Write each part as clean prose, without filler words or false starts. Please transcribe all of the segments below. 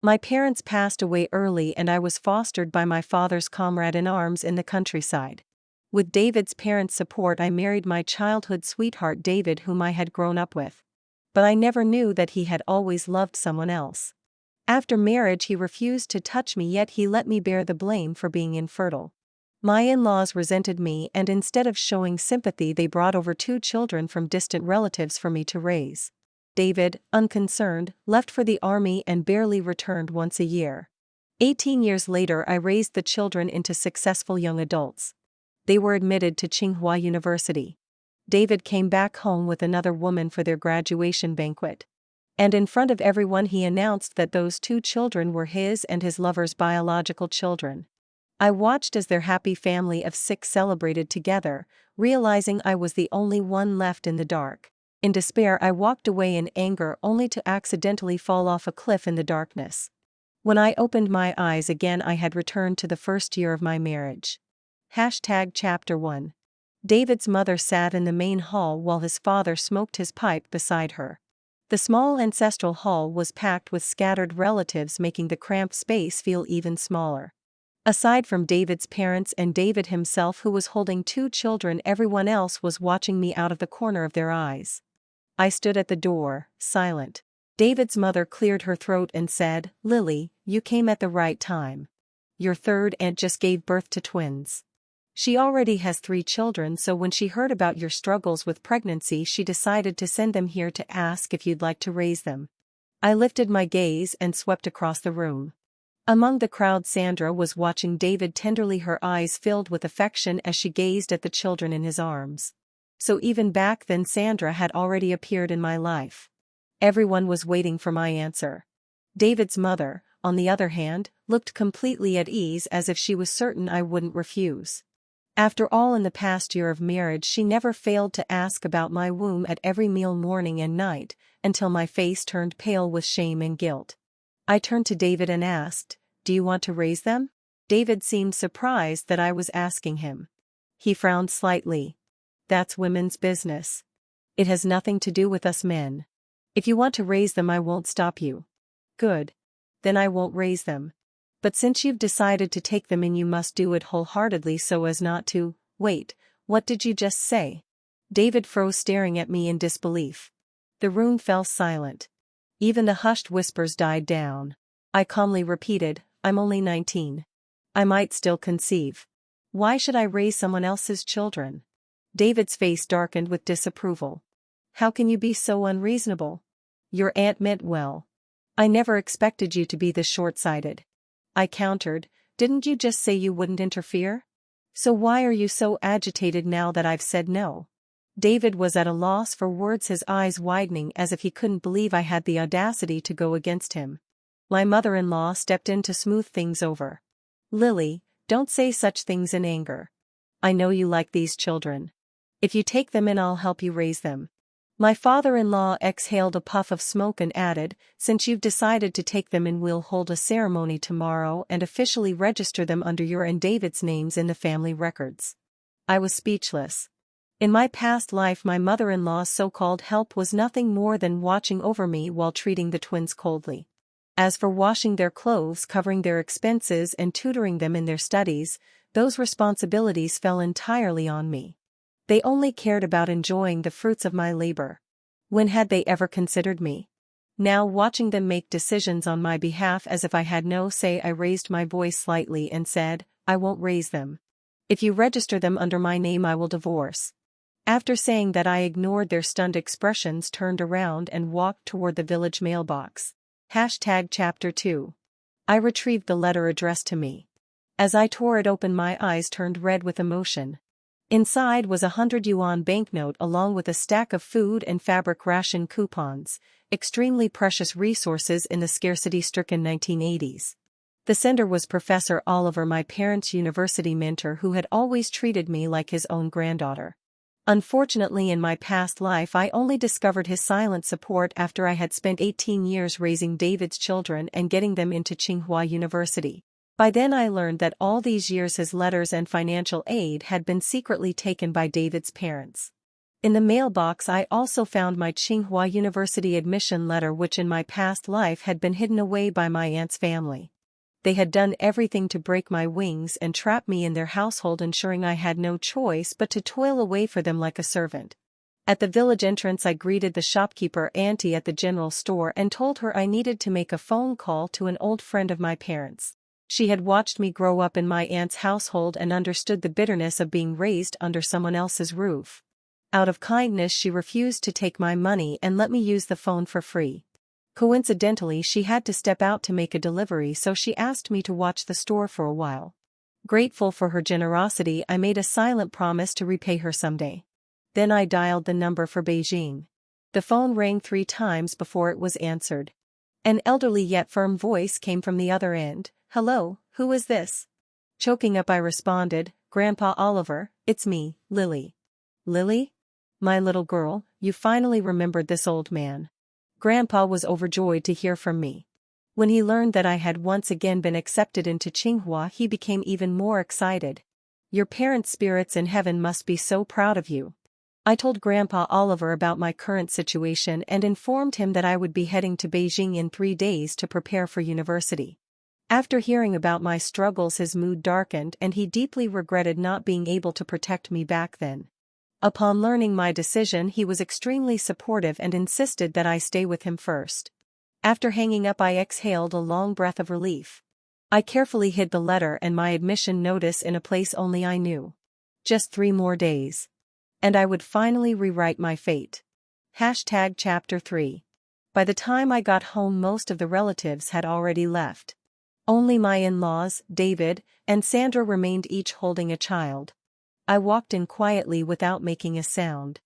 My parents passed away early and I was fostered by my father's comrade in arms in the countryside. With David's parents' support, I married my childhood sweetheart David, whom I had grown up with. But I never knew that he had always loved someone else. After marriage, he refused to touch me, yet he let me bear the blame for being infertile. My in-laws resented me, and instead of showing sympathy, they brought over 2 children from distant relatives for me to raise. David, unconcerned, left for the army and barely returned once a year. 18 years later, I raised the children into successful young adults. They were admitted to Tsinghua University. David came back home with another woman for their graduation banquet. And in front of everyone, he announced that those 2 children were his and his lover's biological children. I watched as their happy family of 6 celebrated together, realizing I was the only one left in the dark. In despair, I walked away in anger, only to accidentally fall off a cliff in the darkness. When I opened my eyes again, I had returned to the first year of my marriage. Chapter 1. David's mother sat in the main hall while his father smoked his pipe beside her. The small ancestral hall was packed with scattered relatives, making the cramped space feel even smaller. Aside from David's parents and David himself, who was holding 2 children, everyone else was watching me out of the corner of their eyes. I stood at the door, silent. David's mother cleared her throat and said, "Lily, you came at the right time. Your third aunt just gave birth to twins. She already has 3 children, so when she heard about your struggles with pregnancy, she decided to send them here to ask if you'd like to raise them." I lifted my gaze and swept across the room. Among the crowd, Sandra was watching David tenderly, her eyes filled with affection as she gazed at the children in his arms. So even back then, Sandra had already appeared in my life. Everyone was waiting for my answer. David's mother, on the other hand, looked completely at ease, as if she was certain I wouldn't refuse. After all, in the past year of marriage, she never failed to ask about my womb at every meal, morning and night, until my face turned pale with shame and guilt. I turned to David and asked, "Do you want to raise them?" David seemed surprised that I was asking him. He frowned slightly. "That's women's business. It has nothing to do with us men. If you want to raise them, I won't stop you." "Good. Then I won't raise them. But since you've decided to take them in, you must do it wholeheartedly so as not to—" "Wait, what did you just say?" David froze, staring at me in disbelief. The room fell silent. Even the hushed whispers died down. I calmly repeated, "I'm only 19. I might still conceive. Why should I raise someone else's children?" David's face darkened with disapproval. "How can you be so unreasonable? Your aunt meant well. I never expected you to be this short-sighted." I countered, "Didn't you just say you wouldn't interfere? So why are you so agitated now that I've said no?" David was at a loss for words, his eyes widening as if he couldn't believe I had the audacity to go against him. My mother-in-law stepped in to smooth things over. "Lily, don't say such things in anger. I know you like these children. If you take them in, I'll help you raise them." My father-in-law exhaled a puff of smoke and added, "Since you've decided to take them in, we'll hold a ceremony tomorrow and officially register them under your and David's names in the family records." I was speechless. In my past life, my mother-in-law's so-called help was nothing more than watching over me while treating the twins coldly. As for washing their clothes, covering their expenses, and tutoring them in their studies, those responsibilities fell entirely on me. They only cared about enjoying the fruits of my labor. When had they ever considered me? Now, watching them make decisions on my behalf as if I had no say, I raised my voice slightly and said, "I won't raise them. If you register them under my name, I will divorce." After saying that, I ignored their stunned expressions, turned around and walked toward the village mailbox. Chapter 2. I retrieved the letter addressed to me. As I tore it open, my eyes turned red with emotion. Inside was a 100 yuan banknote along with a stack of food and fabric ration coupons, extremely precious resources in the scarcity-stricken 1980s. The sender was Professor Oliver, my parents' university mentor, who had always treated me like his own granddaughter. Unfortunately, in my past life, I only discovered his silent support after I had spent 18 years raising David's children and getting them into Tsinghua University. By then I learned that all these years his letters and financial aid had been secretly taken by David's parents. In the mailbox I also found my Tsinghua University admission letter, which in my past life had been hidden away by my aunt's family. They had done everything to break my wings and trap me in their household, ensuring I had no choice but to toil away for them like a servant. At the village entrance I greeted the shopkeeper auntie at the general store and told her I needed to make a phone call to an old friend of my parents. She had watched me grow up in my aunt's household and understood the bitterness of being raised under someone else's roof. Out of kindness she refused to take my money and let me use the phone for free. Coincidentally, she had to step out to make a delivery, so she asked me to watch the store for a while. Grateful for her generosity, I made a silent promise to repay her someday. Then I dialed the number for Beijing. The phone rang 3 times before it was answered. An elderly yet firm voice came from the other end. "Hello, who is this?" Choking up I responded, "Grandpa Oliver, it's me, Lily." "Lily? My little girl, you finally remembered this old man." Grandpa was overjoyed to hear from me. When he learned that I had once again been accepted into Tsinghua, he became even more excited. "Your parents' spirits in heaven must be so proud of you." I told Grandpa Oliver about my current situation and informed him that I would be heading to Beijing in 3 days to prepare for university. After hearing about my struggles, his mood darkened and he deeply regretted not being able to protect me back then. Upon learning my decision, he was extremely supportive and insisted that I stay with him first. After hanging up I exhaled a long breath of relief. I carefully hid the letter and my admission notice in a place only I knew. Just 3 more days. And I would finally rewrite my fate. Chapter 3. By the time I got home, most of the relatives had already left. Only my in-laws, David and Sandra, remained, each holding a child. I walked in quietly without making a sound.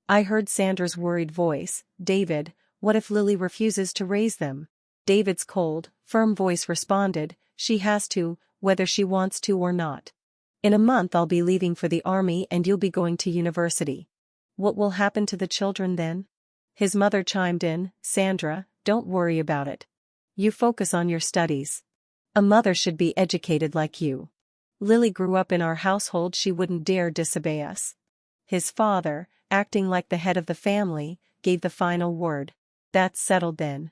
I heard Sandra's worried voice. "David, what if Lily refuses to raise them?" David's cold, firm voice responded, "She has to, whether she wants to or not. In a month I'll be leaving for the army and you'll be going to university. What will happen to the children then?" His mother chimed in, "Sandra, don't worry about it. You focus on your studies. A mother should be educated like you. Lily grew up in our household, she wouldn't dare disobey us." His father, acting like the head of the family, gave the final word. "That's settled then.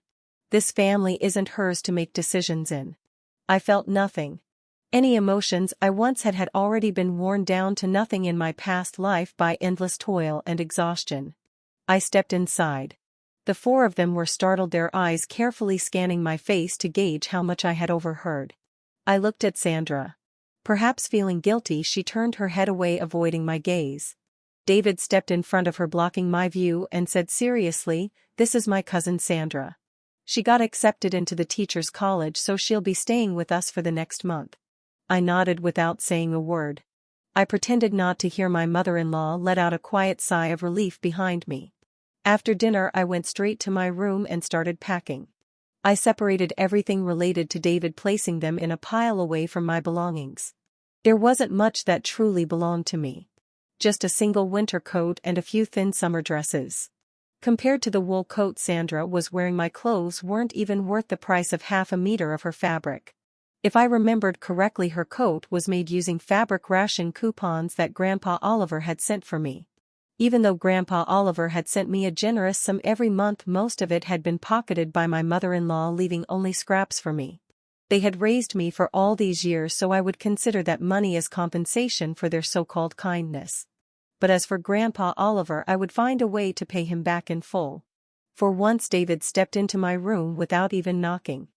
This family isn't hers to make decisions in." I felt nothing. Any emotions I once had already been worn down to nothing in my past life by endless toil and exhaustion. I stepped inside. The 4 of them were startled, their eyes carefully scanning my face to gauge how much I had overheard. I looked at Sandra. Perhaps feeling guilty, she turned her head away, avoiding my gaze. David stepped in front of her, blocking my view, and said seriously, "This is my cousin Sandra. She got accepted into the teacher's college, so she'll be staying with us for the next month." I nodded without saying a word. I pretended not to hear. My mother-in-law let out a quiet sigh of relief behind me. After dinner I went straight to my room and started packing. I separated everything related to David, placing them in a pile away from my belongings. There wasn't much that truly belonged to me. Just a single winter coat and a few thin summer dresses. Compared to the wool coat Sandra was wearing, my clothes weren't even worth the price of half a meter of her fabric. If I remembered correctly, her coat was made using fabric ration coupons that Grandpa Oliver had sent for me. Even though Grandpa Oliver had sent me a generous sum every month, most of it had been pocketed by my mother-in-law, leaving only scraps for me. They had raised me for all these years, so I would consider that money as compensation for their so-called kindness. But as for Grandpa Oliver, I would find a way to pay him back in full. For once David stepped into my room without even knocking.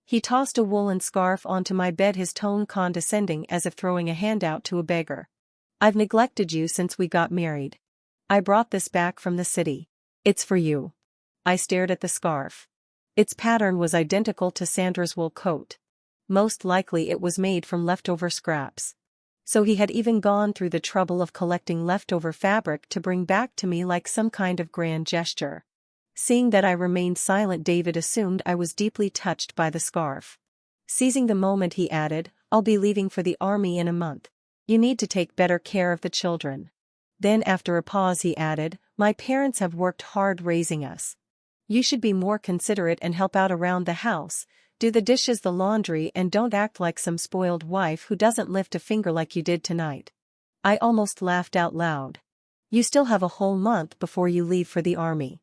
He tossed a woolen scarf onto my bed, his tone condescending, as if throwing a handout to a beggar. "I've neglected you since we got married. I brought this back from the city. It's for you." I stared at the scarf. Its pattern was identical to Sandra's wool coat. Most likely it was made from leftover scraps. So he had even gone through the trouble of collecting leftover fabric to bring back to me like some kind of grand gesture. Seeing that I remained silent, David assumed I was deeply touched by the scarf. Seizing the moment, he added, "I'll be leaving for the army in a month. You need to take better care of the children." Then after a pause he added, "My parents have worked hard raising us. You should be more considerate and help out around the house, do the dishes, the laundry, and don't act like some spoiled wife who doesn't lift a finger like you did tonight." I almost laughed out loud. You still have a whole month before you leave for the army.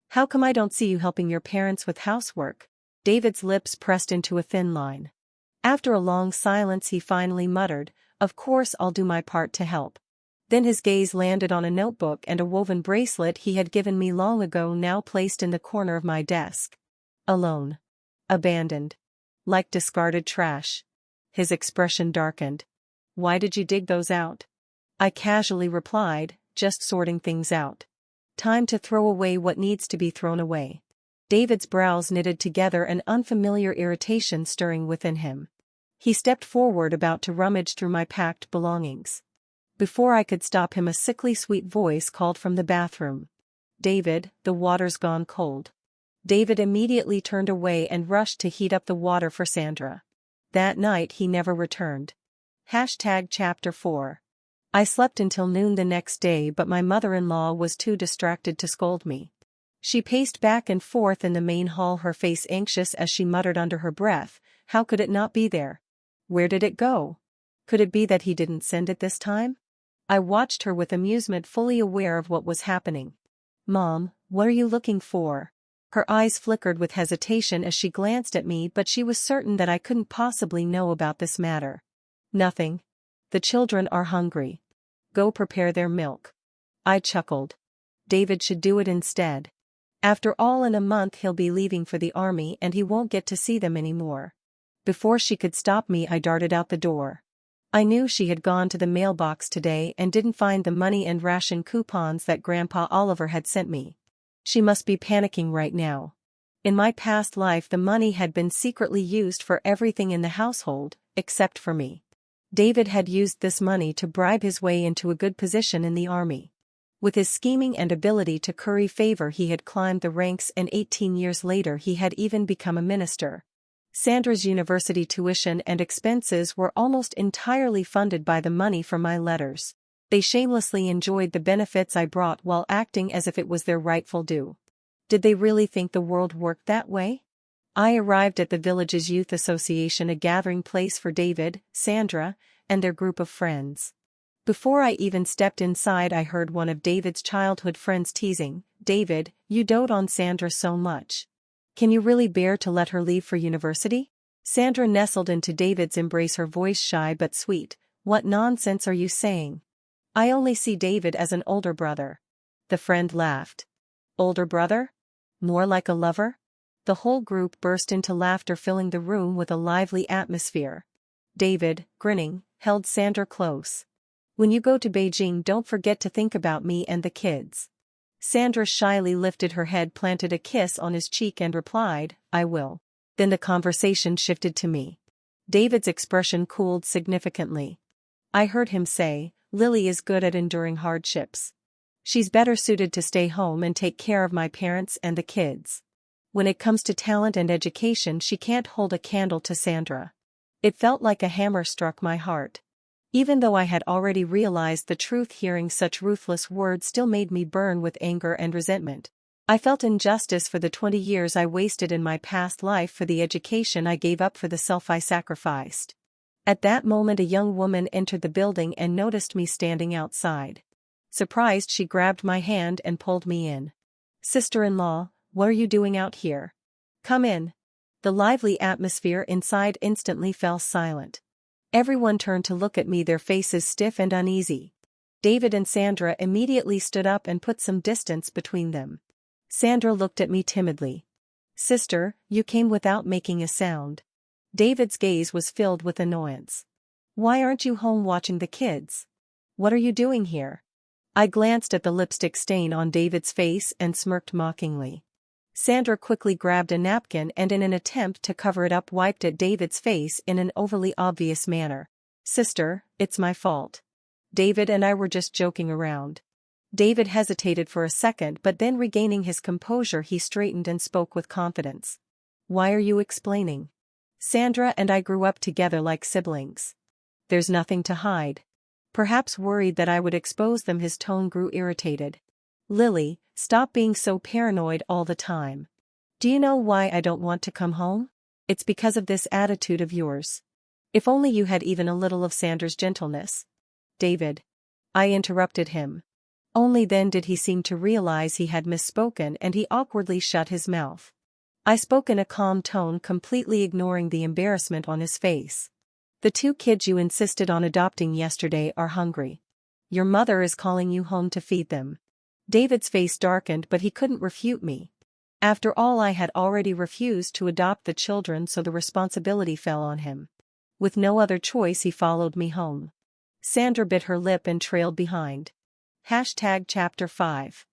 How come I don't see you helping your parents with housework? David's lips pressed into a thin line. After a long silence he finally muttered, "Of course I'll do my part to help." Then his gaze landed on a notebook and a woven bracelet he had given me long ago, now placed in the corner of my desk. Alone. Abandoned. Like discarded trash. His expression darkened. "Why did you dig those out?" I casually replied, "Just sorting things out. Time to throw away what needs to be thrown away." David's brows knitted together, an unfamiliar irritation stirring within him. He stepped forward, about to rummage through my packed belongings. Before I could stop him, a sickly sweet voice called from the bathroom. "David, the water's gone cold." David immediately turned away and rushed to heat up the water for Sandra. That night he never returned. Chapter 4. I slept until noon the next day, but my mother-in-law was too distracted to scold me. She paced back and forth in the main hall, her face anxious as she muttered under her breath, "How could it not be there? Where did it go? Could it be that he didn't send it this time?" I watched her with amusement, fully aware of what was happening. "Mom, what are you looking for?" Her eyes flickered with hesitation as she glanced at me, but she was certain that I couldn't possibly know about this matter. "Nothing. The children are hungry. Go prepare their milk." I chuckled. David should do it instead. After all, in a month he'll be leaving for the army and he won't get to see them anymore. Before she could stop me, I darted out the door. I knew she had gone to the mailbox today and didn't find the money and ration coupons that Grandpa Oliver had sent me. She must be panicking right now. In my past life the money had been secretly used for everything in the household, except for me. David had used this money to bribe his way into a good position in the army. With his scheming and ability to curry favor he had climbed the ranks, and 18 years later he had even become a minister. Sandra's university tuition and expenses were almost entirely funded by the money from my letters. They shamelessly enjoyed the benefits I brought while acting as if it was their rightful due. Did they really think the world worked that way? I arrived at the village's youth association, a gathering place for David, Sandra, and their group of friends. Before I even stepped inside I heard one of David's childhood friends teasing, "David, you dote on Sandra so much. Can you really bear to let her leave for university?" Sandra nestled into David's embrace, her voice shy but sweet. "What nonsense are you saying? I only see David as an older brother." The friend laughed. "Older brother? More like a lover?" The whole group burst into laughter, filling the room with a lively atmosphere. David, grinning, held Sandra close. "When you go to Beijing, don't forget to think about me and the kids." Sandra shyly lifted her head, planted a kiss on his cheek and replied, "I will." Then the conversation shifted to me. David's expression cooled significantly. I heard him say, "Lily is good at enduring hardships. She's better suited to stay home and take care of my parents and the kids. When it comes to talent and education, she can't hold a candle to Sandra." It felt like a hammer struck my heart. Even though I had already realized the truth, hearing such ruthless words still made me burn with anger and resentment. I felt injustice for the 20 years I wasted in my past life, for the education I gave up, for the self I sacrificed. At that moment a young woman entered the building and noticed me standing outside. Surprised, she grabbed my hand and pulled me in. "Sister-in-law, what are you doing out here? Come in." The lively atmosphere inside instantly fell silent. Everyone turned to look at me, their faces stiff and uneasy. David and Sandra immediately stood up and put some distance between them. Sandra looked at me timidly. "Sister, you came without making a sound." David's gaze was filled with annoyance. "Why aren't you home watching the kids? What are you doing here?" I glanced at the lipstick stain on David's face and smirked mockingly. Sandra quickly grabbed a napkin and, in an attempt to cover it up, wiped at David's face in an overly obvious manner. "Sister, it's my fault. David and I were just joking around." David hesitated for a second, but then, regaining his composure, he straightened and spoke with confidence. "Why are you explaining? Sandra and I grew up together like siblings. There's nothing to hide." Perhaps worried that I would expose them, his tone grew irritated. "Lily, stop being so paranoid all the time. Do you know why I don't want to come home? It's because of this attitude of yours. If only you had even a little of Sandra's gentleness." "David." I interrupted him. Only then did he seem to realize he had misspoken, and he awkwardly shut his mouth. I spoke in a calm tone, completely ignoring the embarrassment on his face. The 2 kids you insisted on adopting yesterday are hungry. Your mother is calling you home to feed them. David's face darkened, but he couldn't refute me. After all, I had already refused to adopt the children, so the responsibility fell on him. With no other choice, he followed me home. Sandra bit her lip and trailed behind. Chapter 5.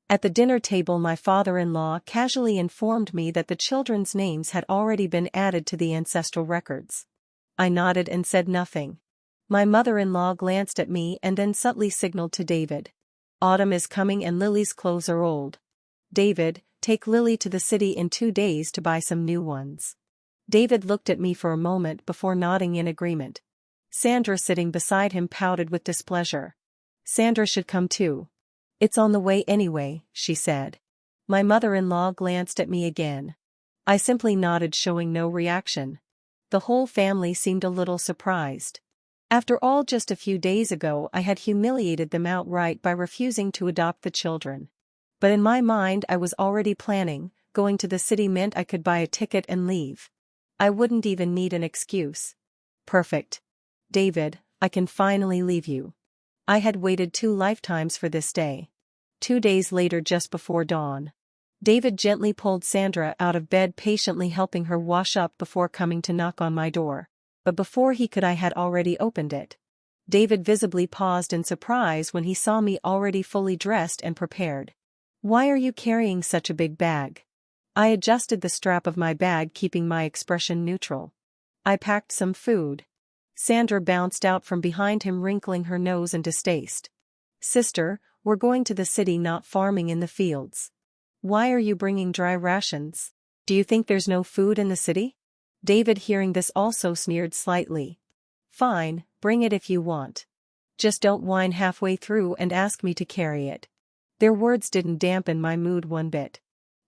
At the dinner table, my father-in-law casually informed me that the children's names had already been added to the ancestral records. I nodded and said nothing. My mother-in-law glanced at me and then subtly signaled to David. Autumn is coming and Lily's clothes are old. David, take Lily to the city in 2 days to buy some new ones. David looked at me for a moment before nodding in agreement. Sandra, sitting beside him, pouted with displeasure. Sandra should come too. It's on the way anyway, she said. My mother-in-law glanced at me again. I simply nodded, showing no reaction. The whole family seemed a little surprised. After all, just a few days ago I had humiliated them outright by refusing to adopt the children. But in my mind I was already planning. Going to the city meant I could buy a ticket and leave. I wouldn't even need an excuse. Perfect. David, I can finally leave you. I had waited 2 lifetimes for this day. 2 days later, just before dawn. David gently pulled Sandra out of bed, patiently helping her wash up before coming to knock on my door. But before he could, I had already opened it. David visibly paused in surprise when he saw me already fully dressed and prepared. Why are you carrying such a big bag? I adjusted the strap of my bag, keeping my expression neutral. I packed some food. Sandra bounced out from behind him, wrinkling her nose in distaste. Sister, we're going to the city, not farming in the fields. Why are you bringing dry rations? Do you think there's no food in the city? David, hearing this, also sneered slightly. Fine, bring it if you want. Just don't whine halfway through and ask me to carry it. Their words didn't dampen my mood one bit.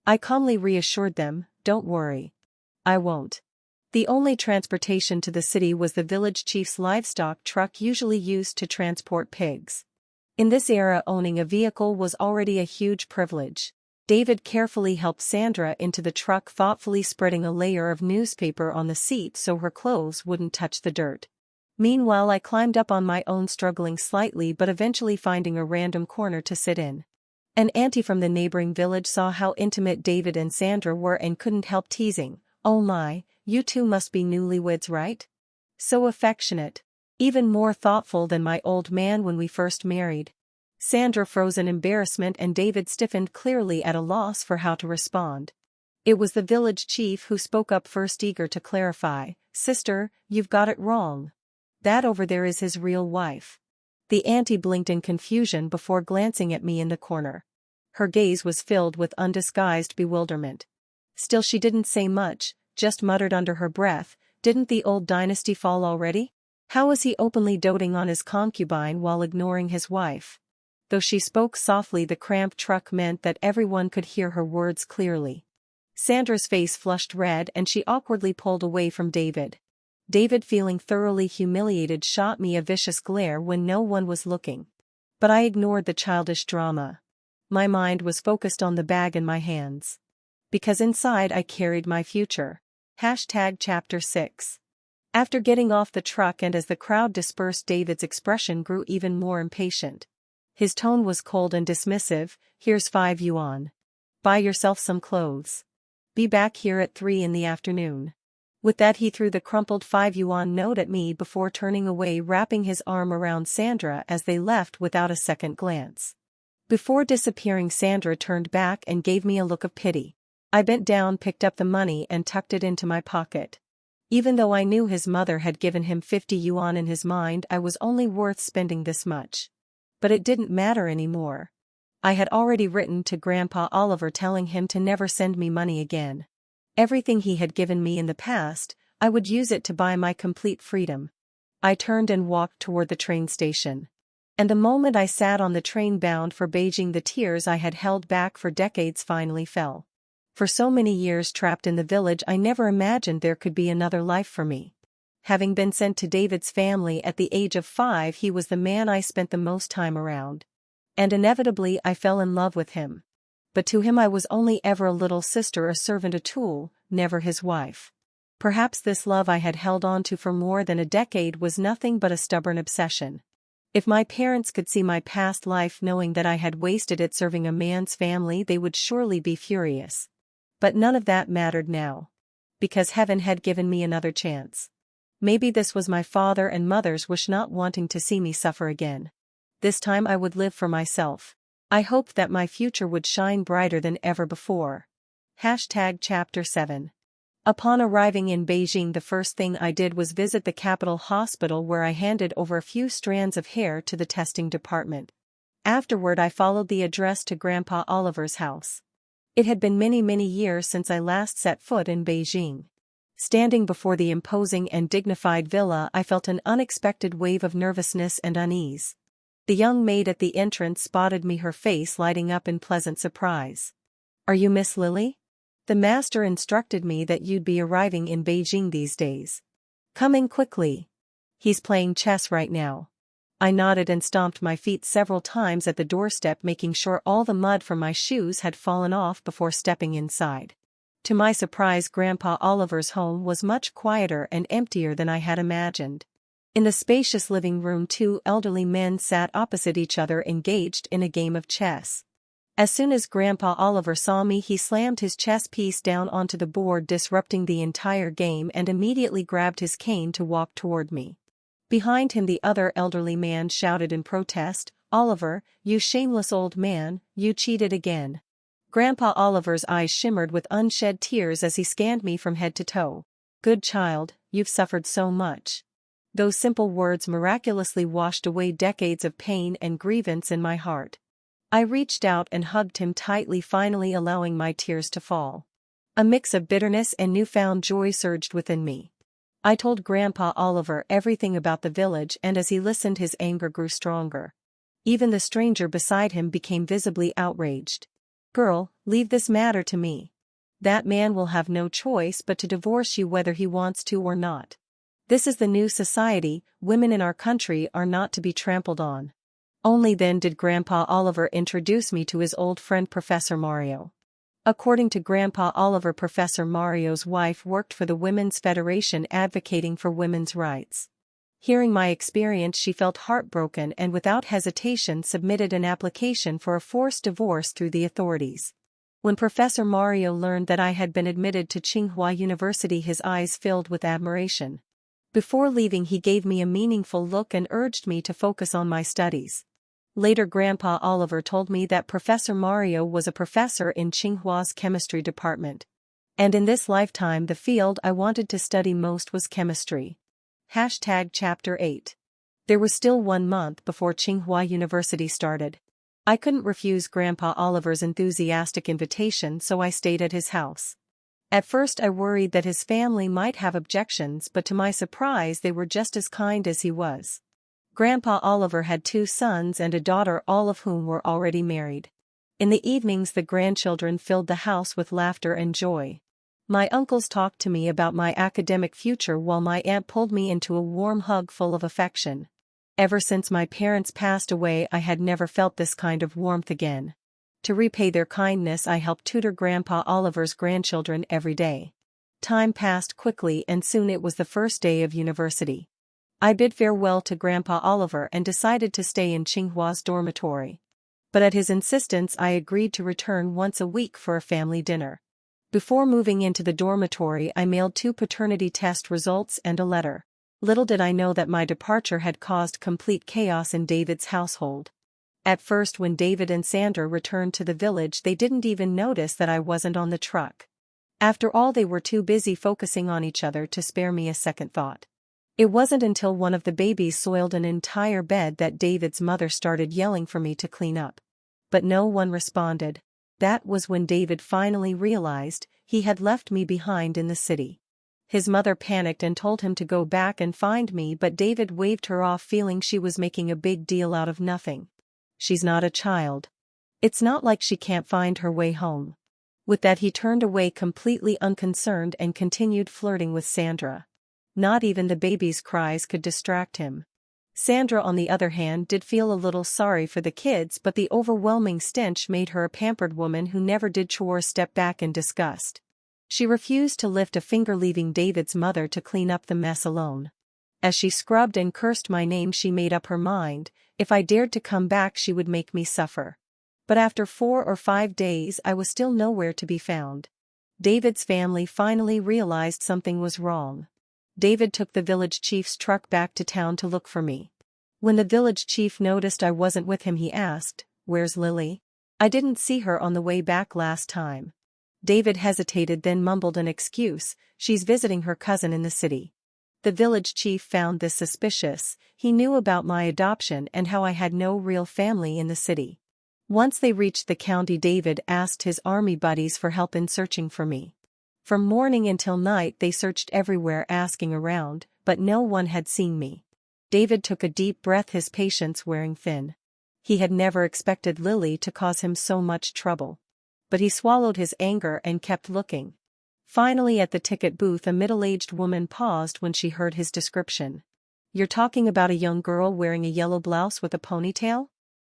I calmly reassured them, don't worry. I won't. The only transportation to the city was the village chief's livestock truck, usually used to transport pigs. In this era, owning a vehicle was already a huge privilege. David carefully helped Sandra into the truck, thoughtfully spreading a layer of newspaper on the seat so her clothes wouldn't touch the dirt. Meanwhile, I climbed up on my own, struggling slightly but eventually finding a random corner to sit in. An auntie from the neighboring village saw how intimate David and Sandra were and couldn't help teasing. Oh my, you two must be newlyweds, right? So affectionate. Even more thoughtful than my old man when we first married. Sandra froze in embarrassment and David stiffened, clearly at a loss for how to respond. It was the village chief who spoke up first, eager to clarify. Sister, you've got it wrong. That over there is his real wife. The auntie blinked in confusion before glancing at me in the corner. Her gaze was filled with undisguised bewilderment. Still, she didn't say much, just muttered under her breath, didn't the old dynasty fall already? How was he openly doting on his concubine while ignoring his wife? Though she spoke softly, the cramped truck meant that everyone could hear her words clearly. Sandra's face flushed red and she awkwardly pulled away from David. David, feeling thoroughly humiliated, shot me a vicious glare when no one was looking. But I ignored the childish drama. My mind was focused on the bag in my hands. Because inside I carried my future. Chapter 6. After getting off the truck and as the crowd dispersed, David's expression grew even more impatient. His tone was cold and dismissive. Here's 5 yuan. Buy yourself some clothes. Be back here at 3 in the afternoon. With that, he threw the crumpled 5 yuan note at me before turning away, wrapping his arm around Sandra as they left without a second glance. Before disappearing, Sandra turned back and gave me a look of pity. I bent down, picked up the money and tucked it into my pocket. Even though I knew his mother had given him 50 yuan, in his mind I was only worth spending this much. But it didn't matter anymore. I had already written to Grandpa Oliver telling him to never send me money again. Everything he had given me in the past, I would use it to buy my complete freedom. I turned and walked toward the train station. And the moment I sat on the train bound for Beijing, the tears I had held back for decades finally fell. For so many years trapped in the village, I never imagined there could be another life for me. Having been sent to David's family at the age of 5, he was the man I spent the most time around. And inevitably I fell in love with him. But to him I was only ever a little sister, a servant, a tool, never his wife. Perhaps this love I had held on to for more than a decade was nothing but a stubborn obsession. If my parents could see my past life knowing that I had wasted it serving a man's family, they would surely be furious. But none of that mattered now. Because heaven had given me another chance. Maybe this was my father and mother's wish, not wanting to see me suffer again. This time I would live for myself. I hoped that my future would shine brighter than ever before. Chapter 7. Upon arriving in Beijing, the first thing I did was visit the capital hospital, where I handed over a few strands of hair to the testing department. Afterward I followed the address to Grandpa Oliver's house. It had been many years since I last set foot in Beijing. Standing before the imposing and dignified villa, I felt an unexpected wave of nervousness and unease. The young maid at the entrance spotted me, her face lighting up in pleasant surprise. "Are you Miss Lily? The master instructed me that you'd be arriving in Beijing these days. Come in quickly. He's playing chess right now." I nodded and stomped my feet several times at the doorstep, making sure all the mud from my shoes had fallen off before stepping inside. To my surprise, Grandpa Oliver's home was much quieter and emptier than I had imagined. In the spacious living room, two elderly men sat opposite each other, engaged in a game of chess. As soon as Grandpa Oliver saw me, he slammed his chess piece down onto the board, disrupting the entire game, and immediately grabbed his cane to walk toward me. Behind him, the other elderly man shouted in protest, "Oliver, you shameless old man, you cheated again." Grandpa Oliver's eyes shimmered with unshed tears as he scanned me from head to toe. "Good child, you've suffered so much." Those simple words miraculously washed away decades of pain and grievance in my heart. I reached out and hugged him tightly, finally allowing my tears to fall. A mix of bitterness and newfound joy surged within me. I told Grandpa Oliver everything about the village, and as he listened, his anger grew stronger. Even the stranger beside him became visibly outraged. "Girl, leave this matter to me. That man will have no choice but to divorce you whether he wants to or not. This is the new society, women in our country are not to be trampled on." Only then did Grandpa Oliver introduce me to his old friend Professor Mario. According to Grandpa Oliver, Professor Mario's wife worked for the Women's Federation, advocating for women's rights. Hearing my experience, she felt heartbroken and without hesitation submitted an application for a forced divorce through the authorities. When Professor Mario learned that I had been admitted to Tsinghua University, his eyes filled with admiration. Before leaving, he gave me a meaningful look and urged me to focus on my studies. Later, Grandpa Oliver told me that Professor Mario was a professor in Tsinghua's chemistry department. And in this lifetime, the field I wanted to study most was chemistry. Chapter 8. There was still 1 month before Tsinghua University started. I couldn't refuse Grandpa Oliver's enthusiastic invitation, so I stayed at his house. At first I worried that his family might have objections, but to my surprise they were just as kind as he was. Grandpa Oliver had 2 sons and a daughter, all of whom were already married. In the evenings the grandchildren filled the house with laughter and joy. My uncles talked to me about my academic future, while my aunt pulled me into a warm hug full of affection. Ever since my parents passed away, I had never felt this kind of warmth again. To repay their kindness, I helped tutor Grandpa Oliver's grandchildren every day. Time passed quickly, and soon it was the first day of university. I bid farewell to Grandpa Oliver and decided to stay in Tsinghua's dormitory. But at his insistence, I agreed to return once a week for a family dinner. Before moving into the dormitory, I mailed 2 paternity test results and a letter. Little did I know that my departure had caused complete chaos in David's household. At first, when David and Sandra returned to the village, they didn't even notice that I wasn't on the truck. After all, they were too busy focusing on each other to spare me a second thought. It wasn't until one of the babies soiled an entire bed that David's mother started yelling for me to clean up. But no one responded. That was when David finally realized he had left me behind in the city. His mother panicked and told him to go back and find me, but David waved her off, feeling she was making a big deal out of nothing. She's not a child. It's not like she can't find her way home. With that, he turned away completely unconcerned and continued flirting with Sandra. Not even the baby's cries could distract him. Sandra, on the other hand, did feel a little sorry for the kids, but the overwhelming stench made her a pampered woman who never did chores step back in disgust. She refused to lift a finger, leaving David's mother to clean up the mess alone. As she scrubbed and cursed my name, she made up her mind, if I dared to come back she would make me suffer. But after 4 or 5 days I was still nowhere to be found. David's family finally realized something was wrong. David took the village chief's truck back to town to look for me. When the village chief noticed I wasn't with him, he asked, "Where's Lily? I didn't see her on the way back last time." David hesitated, then mumbled an excuse, "She's visiting her cousin in the city." The village chief found this suspicious. He knew about my adoption and how I had no real family in the city. Once they reached the county, David asked his army buddies for help in searching for me. From morning until night they searched everywhere, asking around, but no one had seen me. David took a deep breath, his patience wearing thin. He had never expected Lily to cause him so much trouble. But he swallowed his anger and kept looking. Finally, at the ticket booth, a middle-aged woman paused when she heard his description. "You're talking about a young girl wearing a yellow blouse with a ponytail?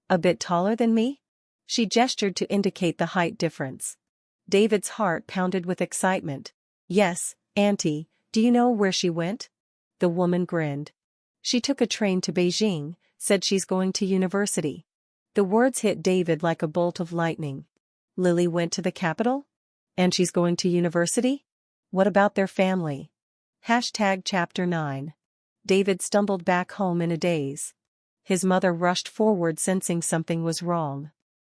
A bit taller than me?" She gestured to indicate the height difference. David's heart pounded with excitement. "Yes, Auntie, do you know where she went?" The woman grinned. "She took a train to Beijing, said she's going to university." The words hit David like a bolt of lightning. Lily went to the capital? And she's going to university? What about their family? Chapter 9. David stumbled back home in a daze. His mother rushed forward, sensing something was wrong.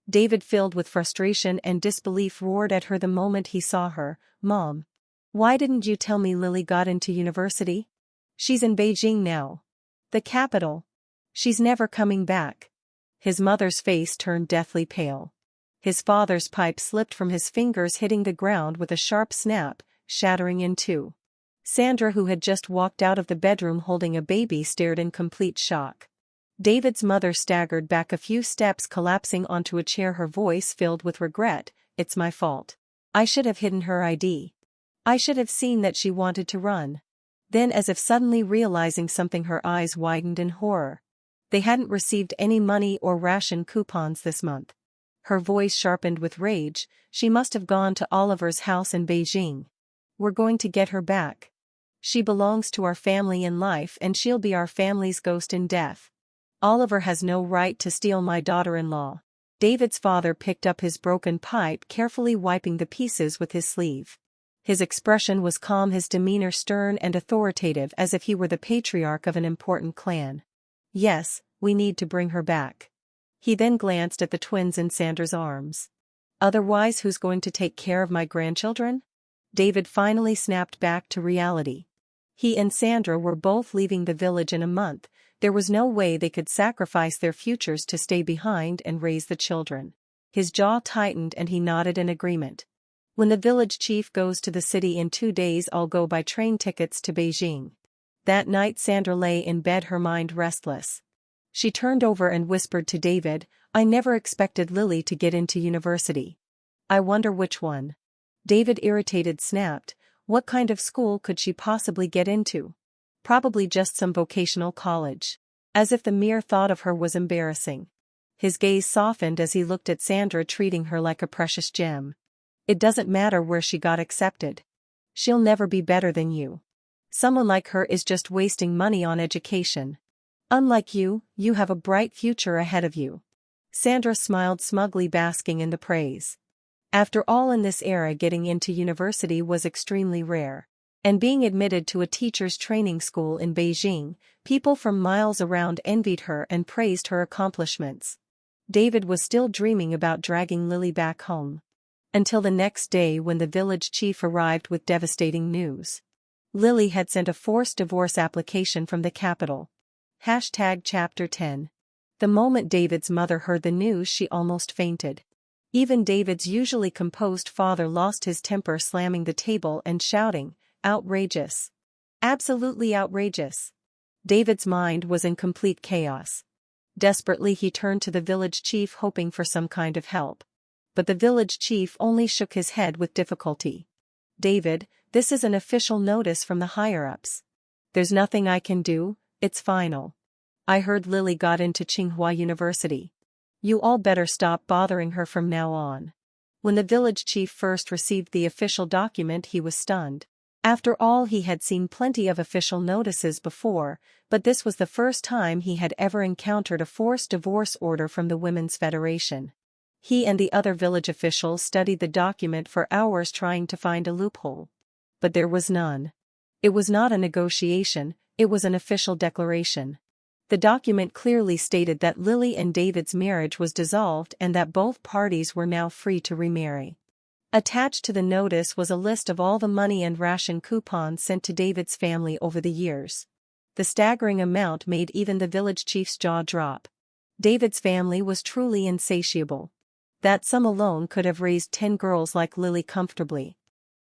David, filled with frustration and disbelief, roared at her the moment he saw her, "Mom! Why didn't you tell me Lily got into university? She's in Beijing now. The capital. She's never coming back." His mother's face turned deathly pale. His father's pipe slipped from his fingers, hitting the ground with a sharp snap, shattering in two. Sandra, who had just walked out of the bedroom holding a baby, stared in complete shock. David's mother staggered back a few steps, collapsing onto a chair, her voice filled with regret. "It's my fault. I should have hidden her ID. I should have seen that she wanted to run." Then, as if suddenly realizing something, her eyes widened in horror. They hadn't received any money or ration coupons this month. Her voice sharpened with rage. "She must have gone to Oliver's house in Beijing. We're going to get her back. She belongs to our family in life, and she'll be our family's ghost in death. Oliver has no right to steal my daughter-in-law." David's father picked up his broken pipe, carefully wiping the pieces with his sleeve. His expression was calm, his demeanor stern and authoritative, as if he were the patriarch of an important clan. "Yes, we need to bring her back." He then glanced at the twins in Sandra's arms. "Otherwise, who's going to take care of my grandchildren?" David finally snapped back to reality. He and Sandra were both leaving the village in a month. There was no way they could sacrifice their futures to stay behind and raise the children. His jaw tightened and he nodded in agreement. "When the village chief goes to the city in 2 days, I'll go buy train tickets to Beijing." That night Sandra lay in bed, her mind restless. She turned over and whispered to David, "I never expected Lily to get into university. I wonder which one." David, irritated, snapped, "What kind of school could she possibly get into? Probably just some vocational college." As if the mere thought of her was embarrassing. His gaze softened as he looked at Sandra, treating her like a precious gem. "It doesn't matter where she got accepted. She'll never be better than you. Someone like her is just wasting money on education. Unlike you, you have a bright future ahead of you." Sandra smiled smugly, basking in the praise. After all, in this era, getting into university was extremely rare. And being admitted to a teacher's training school in Beijing, people from miles around envied her and praised her accomplishments. David was still dreaming about dragging Lily back home. Until the next day, when the village chief arrived with devastating news. Lily had sent a forced divorce application from the capital. Chapter 10. The moment David's mother heard the news, she almost fainted. Even David's usually composed father lost his temper, slamming the table and shouting, "Outrageous! Absolutely outrageous!" David's mind was in complete chaos. Desperately he turned to the village chief, hoping for some kind of help. But the village chief only shook his head with difficulty. "David, this is an official notice from the higher-ups. There's nothing I can do, it's final. I heard Lily got into Tsinghua University. You all better stop bothering her from now on. When the village chief first received the official document, he was stunned. After all, he had seen plenty of official notices before, but this was the first time he had ever encountered a forced divorce order from the Women's Federation. He and the other village officials studied the document for hours trying to find a loophole. But there was none. It was not a negotiation, it was an official declaration. The document clearly stated that Lily and David's marriage was dissolved and that both parties were now free to remarry. Attached to the notice was a list of all the money and ration coupons sent to David's family over the years. The staggering amount made even the village chief's jaw drop. David's family was truly insatiable. That sum alone could have raised 10 girls like Lily comfortably.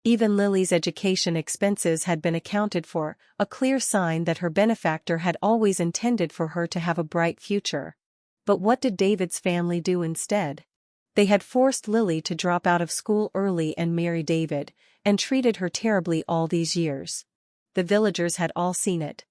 Even Lily's education expenses had been accounted for, a clear sign that her benefactor had always intended for her to have a bright future. But what did David's family do instead? They had forced Lily to drop out of school early and marry David, and treated her terribly all these years. The villagers had all seen it.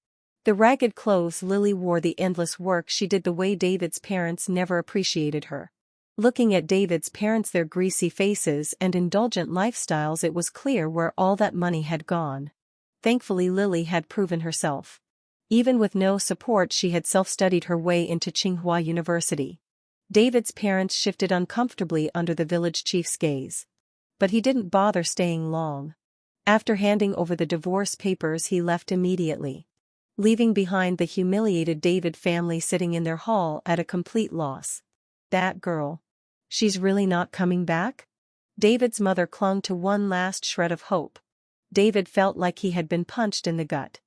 The ragged clothes Lily wore, the endless work she did, the way David's parents never appreciated her. Looking at David's parents, their greasy faces and indulgent lifestyles, it was clear where all that money had gone. Thankfully, Lily had proven herself. Even with no support, she had self-studied her way into Tsinghua University. David's parents shifted uncomfortably under the village chief's gaze. But he didn't bother staying long. After handing over the divorce papers, he left immediately, leaving behind the humiliated David family sitting in their hall at a complete loss. That girl. She's really not coming back? David's mother clung to one last shred of hope. David felt like he had been punched in the gut.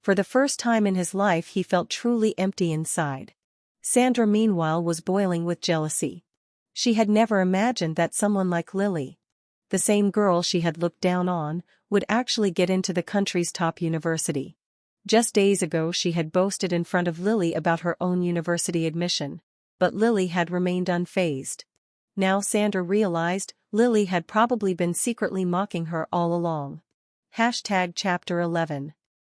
For the first time in his life, he felt truly empty inside. Sandra, meanwhile, was boiling with jealousy. She had never imagined that someone like Lily, the same girl she had looked down on, would actually get into the country's top university. Just days ago she had boasted in front of Lily about her own university admission, but Lily had remained unfazed. Now Sandra realized Lily had probably been secretly mocking her all along. Chapter 11.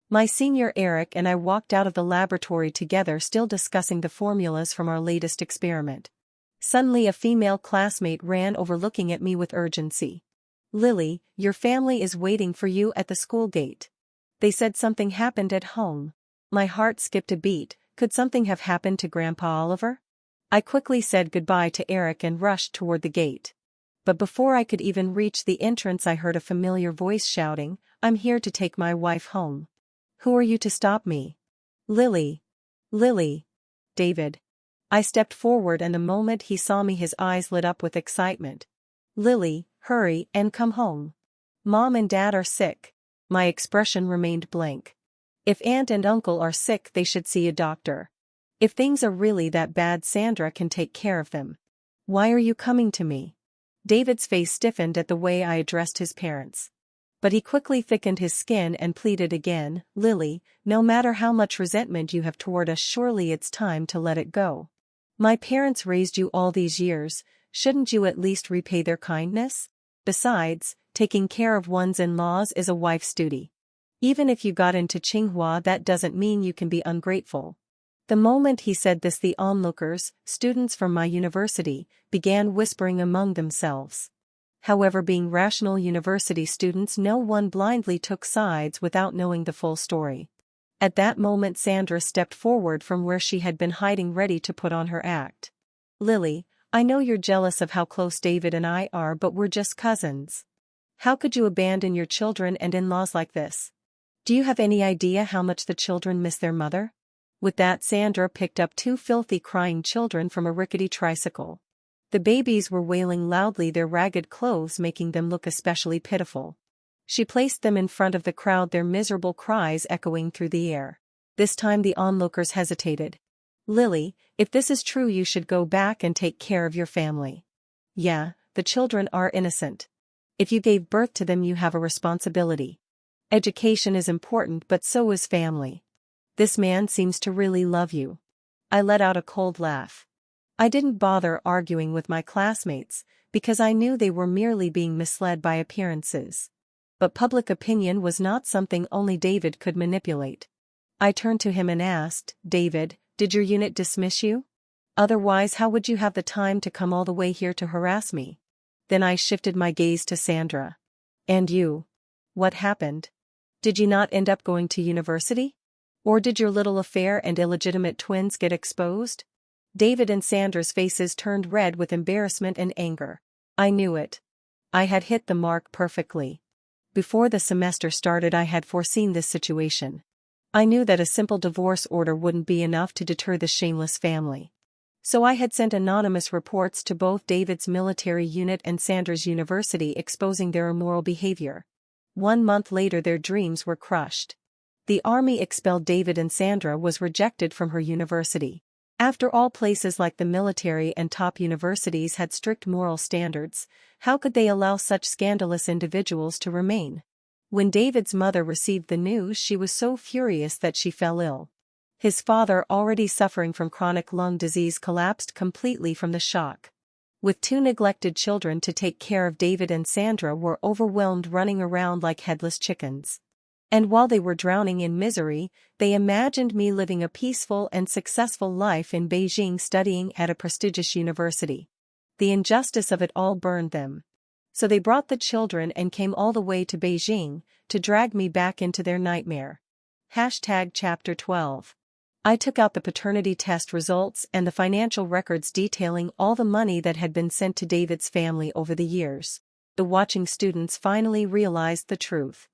My senior Eric and I walked out of the laboratory together, still discussing the formulas from our latest experiment. Suddenly a female classmate ran over, looking at me with urgency. Lily, your family is waiting for you at the school gate. They said something happened at home. My heart skipped a beat. Could something have happened to Grandpa Oliver? I quickly said goodbye to Eric and rushed toward the gate. But before I could even reach the entrance, I heard a familiar voice shouting, "I'm here to take my wife home." Who are you to stop me? Lily. Lily. David. I stepped forward, and the moment he saw me, his eyes lit up with excitement. Lily, hurry and come home. Mom and Dad are sick. My expression remained blank. If Aunt and Uncle are sick, they should see a doctor. If things are really that bad, Sandra can take care of them. Why are you coming to me? David's face stiffened at the way I addressed his parents. But he quickly thickened his skin and pleaded again, Lily, no matter how much resentment you have toward us, surely it's time to let it go. My parents raised you all these years, shouldn't you at least repay their kindness? Besides, taking care of one's in-laws is a wife's duty. Even if you got into Tsinghua, that doesn't mean you can be ungrateful. The moment he said this, the onlookers, students from my university, began whispering among themselves. However, being rational university students, no one blindly took sides without knowing the full story. At that moment, Sandra stepped forward from where she had been hiding, ready to put on her act. Lily, I know you're jealous of how close David and I are, but we're just cousins. How could you abandon your children and in-laws like this? Do you have any idea how much the children miss their mother? With that, Sandra picked up 2 filthy crying children from a rickety tricycle. The babies were wailing loudly, their ragged clothes making them look especially pitiful. She placed them in front of the crowd, their miserable cries echoing through the air. This time the onlookers hesitated. Lily, if this is true, you should go back and take care of your family. Yeah, the children are innocent. If you gave birth to them, you have a responsibility. Education is important, but so is family. This man seems to really love you. I let out a cold laugh. I didn't bother arguing with my classmates, because I knew they were merely being misled by appearances. But public opinion was not something only David could manipulate. I turned to him and asked, David, Did your unit dismiss you? Otherwise, how would you have the time to come all the way here to harass me? Then I shifted my gaze to Sandra. And you? What happened? Did you not end up going to university? Or did your little affair and illegitimate twins get exposed? David and Sandra's faces turned red with embarrassment and anger. I knew it. I had hit the mark perfectly. Before the semester started, I had foreseen this situation. I knew that a simple divorce order wouldn't be enough to deter the shameless family. So I had sent anonymous reports to both David's military unit and Sandra's university exposing their immoral behavior. 1 month later, their dreams were crushed. The army expelled David and Sandra was rejected from her university. After all, places like the military and top universities had strict moral standards, how could they allow such scandalous individuals to remain? When David's mother received the news, she was so furious that she fell ill. His father, already suffering from chronic lung disease, collapsed completely from the shock. With 2 neglected children to take care of, David and Sandra were overwhelmed, running around like headless chickens. And while they were drowning in misery, they imagined me living a peaceful and successful life in Beijing, studying at a prestigious university. The injustice of it all burned them. So they brought the children and came all the way to Beijing to drag me back into their nightmare. Chapter 12. I took out the paternity test results and the financial records detailing all the money that had been sent to David's family over the years. The watching students finally realized the truth.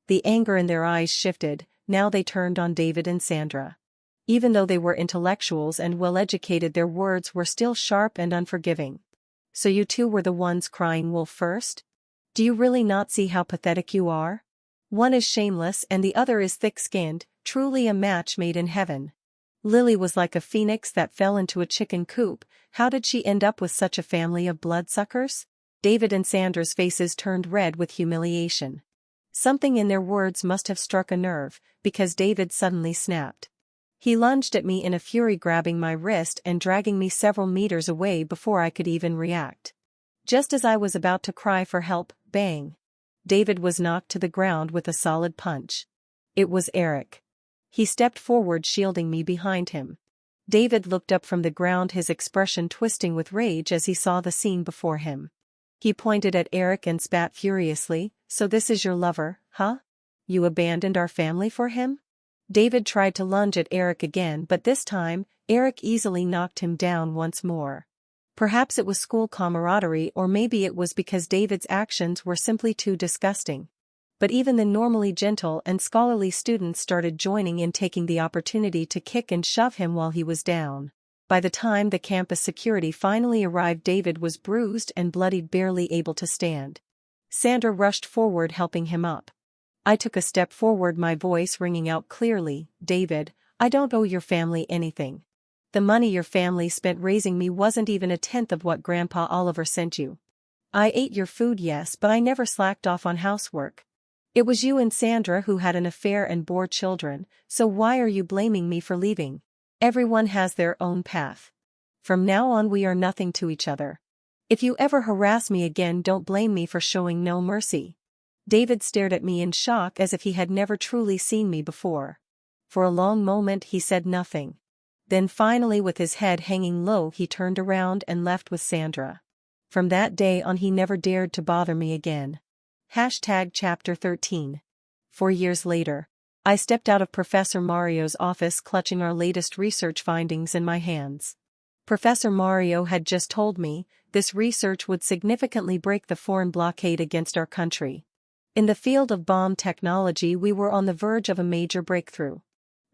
The anger in their eyes shifted. Now they turned on David and Sandra. Even though they were intellectuals and well-educated, their words were still sharp and unforgiving. So you two were the ones crying wolf first? Do you really not see how pathetic you are? One is shameless and the other is thick-skinned, truly a match made in heaven. Lily was like a phoenix that fell into a chicken coop. How did she end up with such a family of bloodsuckers? David and Sandra's faces turned red with humiliation. Something in their words must have struck a nerve, because David suddenly snapped. He lunged at me in a fury, grabbing my wrist and dragging me several meters away before I could even react. Just as I was about to cry for help, bang! David was knocked to the ground with a solid punch. It was Eric. He stepped forward, shielding me behind him. David looked up from the ground, his expression twisting with rage as he saw the scene before him. He pointed at Eric and spat furiously. So this is your lover, huh? You abandoned our family for him? David tried to lunge at Eric again, but this time, Eric easily knocked him down once more. Perhaps it was school camaraderie, or maybe it was because David's actions were simply too disgusting. But even the normally gentle and scholarly students started joining in, taking the opportunity to kick and shove him while he was down. By the time the campus security finally arrived, David was bruised and bloodied, barely able to stand. Sandra rushed forward, helping him up. I took a step forward, my voice ringing out clearly. David, I don't owe your family anything. The money your family spent raising me wasn't even a tenth of what Grandpa Oliver sent you. I ate your food, yes, but I never slacked off on housework. It was you and Sandra who had an affair and bore children, so why are you blaming me for leaving? Everyone has their own path. From now on, we are nothing to each other. If you ever harass me again, don't blame me for showing no mercy. David stared at me in shock, as if he had never truly seen me before. For a long moment he said nothing. Then finally, with his head hanging low, he turned around and left with Sandra. From that day on, he never dared to bother me again. Chapter 13. 4 years later. I stepped out of Professor Mario's office, clutching our latest research findings in my hands. Professor Mario had just told me this research would significantly break the foreign blockade against our country. In the field of bomb technology, we were on the verge of a major breakthrough.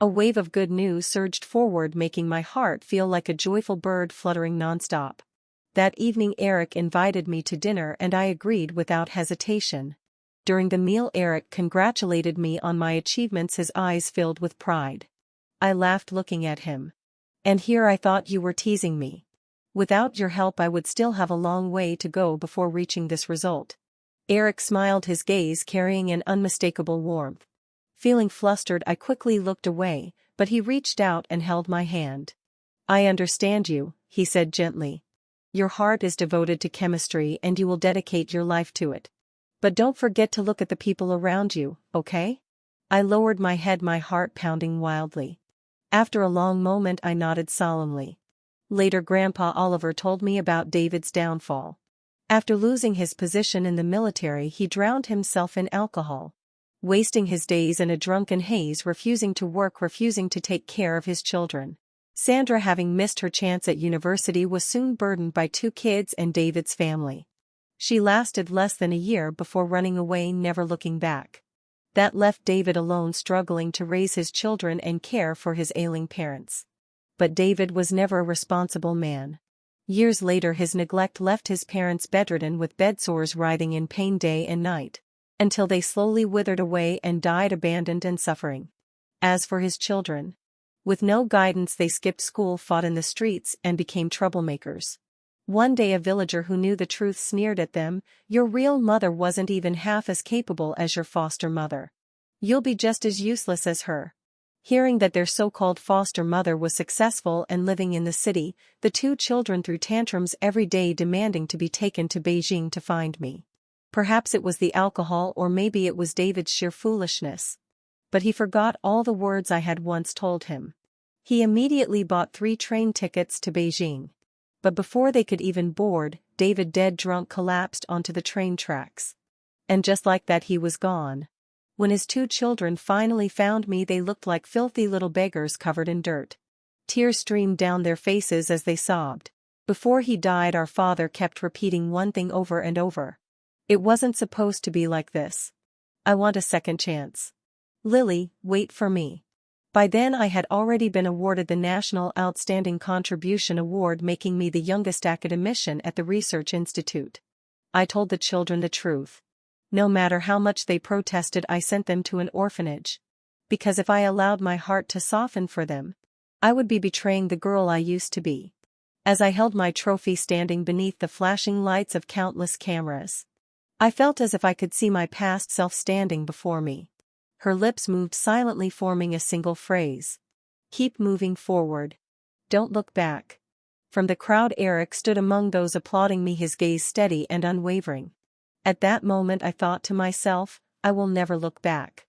A wave of good news surged forward, making my heart feel like a joyful bird fluttering nonstop. That evening, Eric invited me to dinner and I agreed without hesitation. During the meal, Eric congratulated me on my achievements, his eyes filled with pride. I laughed, looking at him. And here I thought you were teasing me. Without your help, I would still have a long way to go before reaching this result. Eric smiled, his gaze carrying an unmistakable warmth. Feeling flustered, I quickly looked away, but he reached out and held my hand. I understand you, he said gently. Your heart is devoted to chemistry and you will dedicate your life to it. But don't forget to look at the people around you, okay? I lowered my head, my heart pounding wildly. After a long moment I nodded solemnly. Later Grandpa Oliver told me about David's downfall. After losing his position in the military, he drowned himself in alcohol, wasting his days in a drunken haze, refusing to work, refusing to take care of his children. Sandra, having missed her chance at university, was soon burdened by 2 kids and David's family. She lasted less than a year before running away, never looking back. That left David alone, struggling to raise his children and care for his ailing parents. But David was never a responsible man. Years later, his neglect left his parents bedridden with bedsores, writhing in pain day and night, until they slowly withered away and died abandoned and suffering. As for his children, with no guidance, they skipped school, fought in the streets, and became troublemakers. One day a villager who knew the truth sneered at them, "Your real mother wasn't even half as capable as your foster mother. You'll be just as useless as her." Hearing that their so-called foster mother was successful and living in the city, the 2 children threw tantrums every day, demanding to be taken to Beijing to find me. Perhaps it was the alcohol, or maybe it was David's sheer foolishness. But he forgot all the words I had once told him. He immediately bought 3 train tickets to Beijing. But before they could even board, David, dead drunk, collapsed onto the train tracks. And just like that, he was gone. When his 2 children finally found me, they looked like filthy little beggars covered in dirt. Tears streamed down their faces as they sobbed. Before he died, our father kept repeating one thing over and over: "It wasn't supposed to be like this. I want a second chance. Lily, wait for me." By then I had already been awarded the National Outstanding Contribution Award, making me the youngest academician at the Research Institute. I told the children the truth. No matter how much they protested, I sent them to an orphanage. Because if I allowed my heart to soften for them, I would be betraying the girl I used to be. As I held my trophy standing beneath the flashing lights of countless cameras, I felt as if I could see my past self standing before me. Her lips moved silently, forming a single phrase: "Keep moving forward. Don't look back." From the crowd, Eric stood among those applauding me, his gaze steady and unwavering. At that moment I thought to myself, I will never look back.